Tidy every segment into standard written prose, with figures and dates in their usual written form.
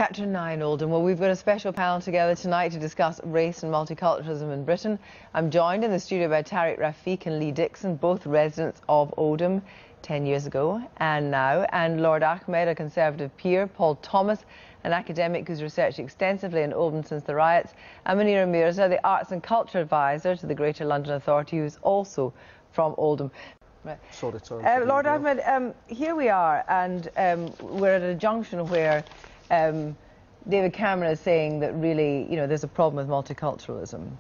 Chapter 9, Oldham. Well, we've got a special panel together tonight to discuss race and multiculturalism in Britain. I'm joined in the studio by Tariq Ahmad and Lee Dixon, both residents of Oldham 10 years ago and now, and Lord Ahmed, a Conservative peer, Paul Thomas, an academic who's researched extensively in Oldham since the riots, and Munira Mirza, the Arts and Culture Advisor to the Greater London Authority, who's also from Oldham. Right. Lord Ahmed, here we are, and we're at a junction where David Cameron is saying that really, there's a problem with multiculturalism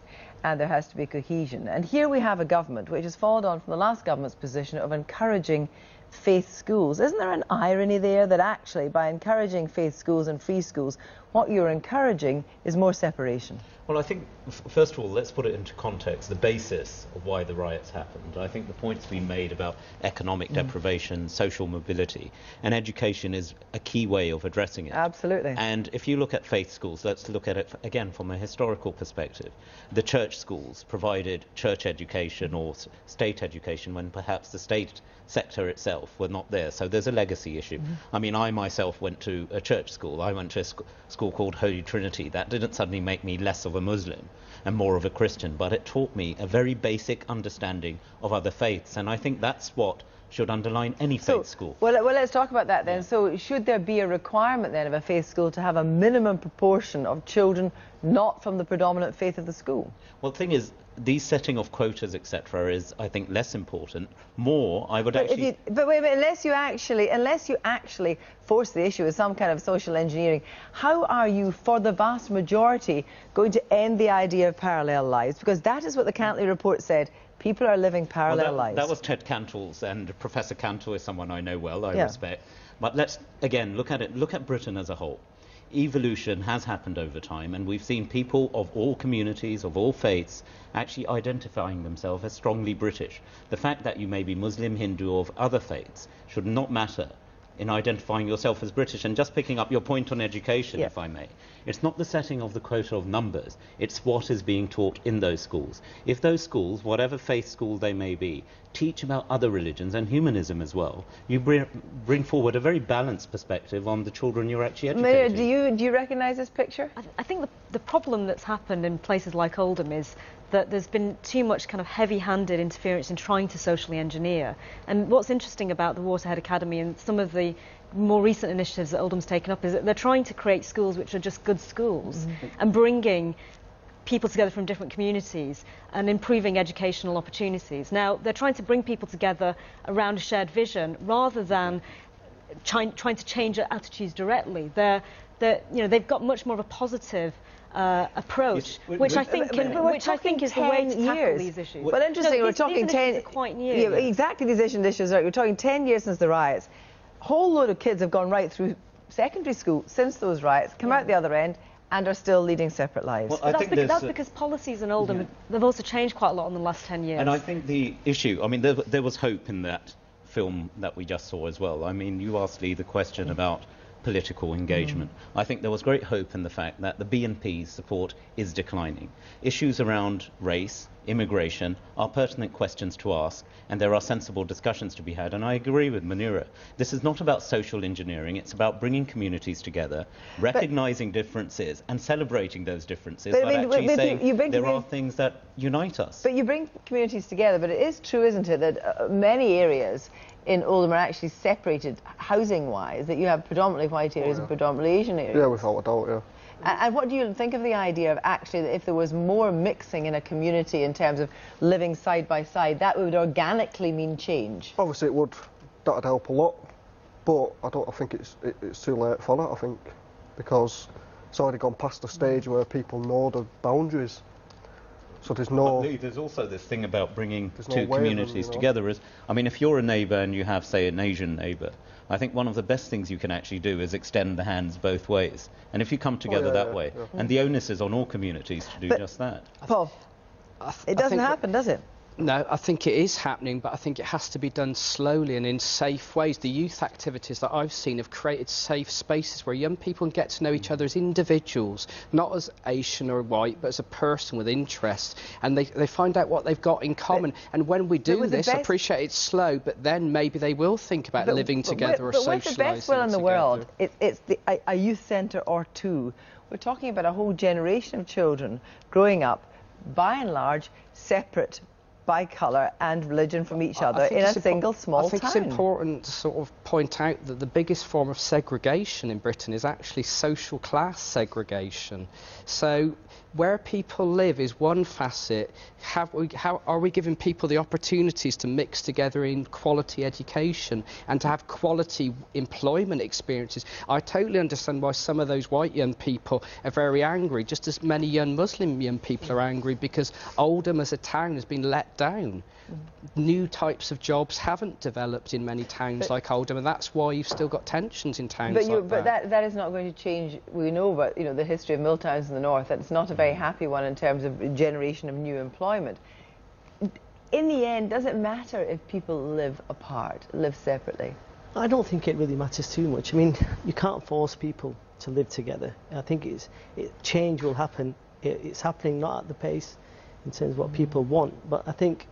and there has to be cohesion. And here we have a government which has followed on from the last government's position of encouraging faith schools. Isn't there an irony there that actually by encouraging faith schools and free schools, what you're encouraging is more separation? Well, I think, first of all, let's put it into context, the basis of why the riots happened. I think the point's been made about economic deprivation, social mobility, and education is a key way of addressing it. Absolutely. And if you look at faith schools, let's look at it, again, from a historical perspective. The church schools provided church education or state education when perhaps the state sector itself were not there. So there's a legacy issue. I mean, I myself went to a church school. I went to a school called Holy Trinity. That didn't suddenly make me less of a Muslim and more of a Christian, but it taught me a very basic understanding of other faiths, and I think that's what should underline any faith school. Well, let's talk about that then. Yeah. So should there be a requirement then of a faith school to have a minimum proportion of children not from the predominant faith of the school? Well, the thing is, these setting of quotas, etc., is, I think, less important. More, I would actually... But wait a minute, unless you actually force the issue with some kind of social engineering, how are you, for the vast majority, going to end the idea of parallel lives? Because that is what the Cantley report said. People are living parallel lives. That was Ted Cantle's, and Professor Cantle is someone I know well, I respect. But let's, again, look at Britain as a whole. Evolution has happened over time, and we've seen people of all communities, of all faiths, actually identifying themselves as strongly British. The fact that you may be Muslim, Hindu, or of other faiths should not matter in identifying yourself as British. And just picking up your point on education, if I may, it's not the setting of the quota of numbers, it's what is being taught in those schools. If those schools, whatever faith school they may be, teach about other religions and humanism as well, you bring forward a very balanced perspective on the children you're actually educating. Munira, do you recognise this picture? I think the problem that's happened in places like Oldham is that there's been too much kind of heavy-handed interference in trying to socially engineer. And what's interesting about the Waterhead Academy and some of the more recent initiatives that Oldham's taken up is that they're trying to create schools which are just good schools and bringing people together from different communities and improving educational opportunities. Now, they're trying to bring people together around a shared vision rather than trying to change their attitudes directly. They've got much more of a positive approach, which I think is the way to tackle these issues. Well, interesting, we're talking 10... quite new. Yeah, exactly, these issues, right? We're talking 10 years since the riots. A whole load of kids have gone right through secondary school since those riots, come out the other end, and are still leading separate lives. Well, that's because policies in Oldham, they've also changed quite a lot in the last 10 years. And I think the issue, I mean, there was hope in that film that we just saw as well. I mean, you asked Lee the question about political engagement. I think there was great hope in the fact that the BNP's support is declining. Issues around race, immigration are pertinent questions to ask, and there are sensible discussions to be had, and I agree with Munira. This is not about social engineering, it's about bringing communities together, recognising differences and celebrating those differences, but actually saying there are things that unite us. But you bring communities together, but it is true, isn't it, that many areas in Oldham are actually separated housing-wise, that you have predominantly white areas and predominantly Asian areas. Yeah, without a doubt, yeah. And what do you think of the idea of actually that if there was more mixing in a community in terms of living side by side, that would organically mean change? Obviously it would, that'd help a lot, but I think it's too late for that, I think, because it's already gone past the stage where people know the boundaries. So there's no... But there's also this thing about bringing two communities together. I mean, if you're a neighbour and you have, say, an Asian neighbour, I think one of the best things you can actually do is extend the hands both ways. And if you come together that way, and the onus is on all communities to do just that. Paul, it doesn't happen, does it? No, I think it is happening, but I think it has to be done slowly and in safe ways. The youth activities that I've seen have created safe spaces where young people can get to know each other as individuals, not as Asian or white, but as a person with interests, and they find out what they've got in common. And when we do this, I appreciate it's slow, but then maybe they will think about living together or socialising together. With the best will in the world, it's a youth centre or two. We're talking about a whole generation of children growing up, by and large, separate by colour and religion from each other in a single small town. I think it's important to sort of point out that the biggest form of segregation in Britain is actually social class segregation. So where people live is one facet. How are we giving people the opportunities to mix together in quality education and to have quality employment experiences? I totally understand why some of those white young people are very angry, just as many young Muslim young people are angry because Oldham as a town has been let down. New types of jobs haven't developed in many towns like Oldham, and that's why you've still got tensions in towns like that. But that is not going to change. We know about the history of mill towns in the north. That's not a very happy one in terms of generation of new employment. In the end, does it matter if people live apart, live separately? I don't think it really matters too much. I mean, you can't force people to live together. I think change will happen. It's happening not at the pace in terms of what people want, but I think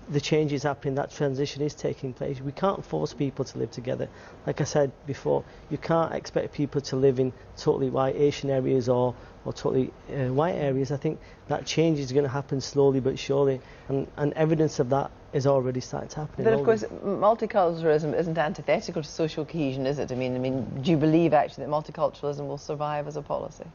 the change is happening, that transition is taking place. We can't force people to live together. Like I said before, you can't expect people to live in totally white Asian areas or totally white areas. I think that change is going to happen slowly but surely, and evidence of that is already starting to happen. But of course, multiculturalism isn't antithetical to social cohesion, is it? I mean, do you believe actually that multiculturalism will survive as a policy?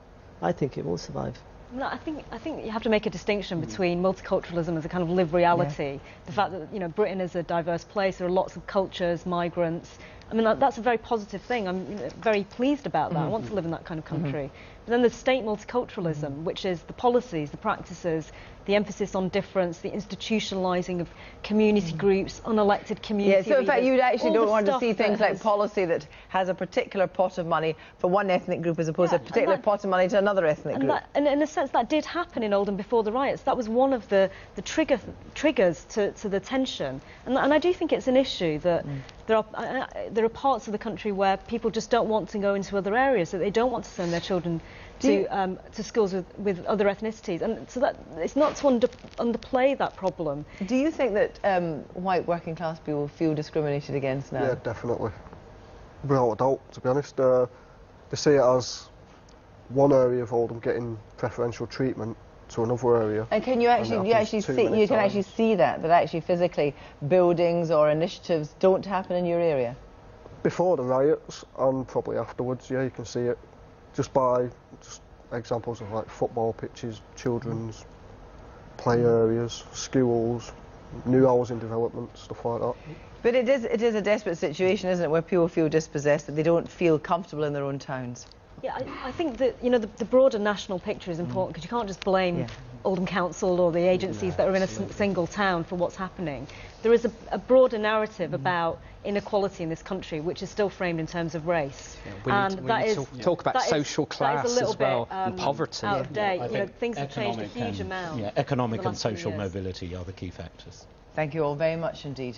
I think it will survive. No, I think you have to make a distinction between multiculturalism as a kind of lived reality, the fact that Britain is a diverse place, there are lots of cultures, migrants. I mean, that's a very positive thing. I'm very pleased about that. I want to live in that kind of country. But then there's state multiculturalism, which is the policies, the practices, the emphasis on difference, the institutionalising of community groups, unelected community so in fact, leaders, you actually don't want to see that things like policy that has a particular pot of money for one ethnic group as opposed to a particular pot of money to another ethnic group. And in a sense, that did happen in Oldham before the riots. That was one of the triggers to the tension. And I do think it's an issue that there are parts of the country where people just don't want to go into other areas, that they don't want to send their children to schools with other ethnicities, and so that it's not to underplay that problem. Do you think that white working class people feel discriminated against now? Yeah, definitely. Without a doubt, to be honest. They see it as one area of Oldham getting preferential treatment to another area. And can you actually see that actually physically buildings or initiatives don't happen in your area? Before the riots and probably afterwards, yeah, you can see it just by examples of like football pitches, children's play areas, schools, new housing development, stuff like that. But it is a desperate situation, isn't it, where people feel dispossessed, that they don't feel comfortable in their own towns? Yeah, I think that the broader national picture is important, because you can't just blame Oldham Council or the agencies that are in a single town for what's happening. There is a broader narrative about inequality in this country, which is still framed in terms of race. We need to talk about social class as well, and poverty. Out of date. Things have changed a huge amount. Economic and social mobility are the key factors. Thank you all very much indeed.